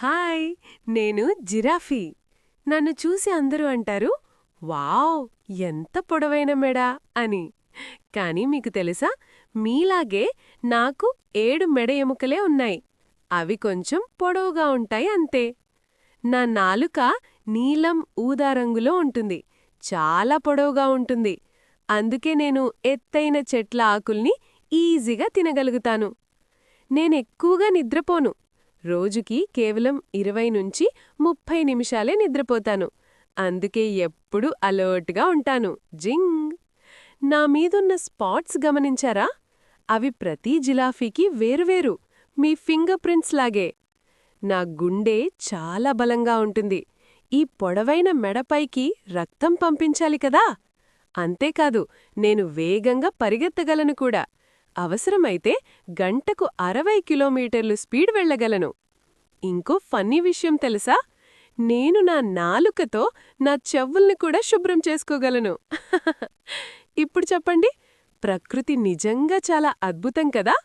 Hi! నేను giraffe. నన్ను చూసి అందరూ అంటారు, వావ్! ఎంత పొడవైన మెడ అని. కానీ మీకు తెలుసా, మీలాగే నాకు 7 మెడ ఎముకలే ఉన్నాయి. అవి కొంచెం పొడవుగా ఉంటాయి అంతే. నా నాలుక నీలం ఊదా రంగులో ఉంటుంది. చాలా పొడవుగా ఉంటుంది. అందుకే నేను ఎత్తైన చెట్ల ఆకుల్ని ఈజీగా తినగలుగుతాను. నేనెక్కువగా నిద్రపోను. రోజుకి కేవలం 20 నుంచి 30 నిమిషాలే నిద్రపోతాను. అందుకే ఎప్పుడూ అలర్ట్గా ఉంటాను. జింగ్! నా మీదున్న స్పాట్స్ గమనించారా? అవి ప్రతి జిరాఫీకి వేరువేరు, మీ ఫింగర్ ప్రింట్స్ లాగే. నా గుండె చాలా బలంగా ఉంటుంది. ఈ పొడవైన మెడపైకి రక్తం పంపించాలి కదా! అంతేకాదు, నేను వేగంగా పరిగెత్తగలను కూడా. అవసరమైతే గంటకు 60 కిలోమీటర్లు స్పీడ్ వెళ్ళగలను. ఇంకో ఫన్నీ విషయం తెలుసా? నేను నా నాలుకతో నా చెవుల్ని కూడా శుభ్రం చేసుకోగలను. ఇప్పుడు చెప్పండి, ప్రకృతి నిజంగా చాలా అద్భుతం కదా!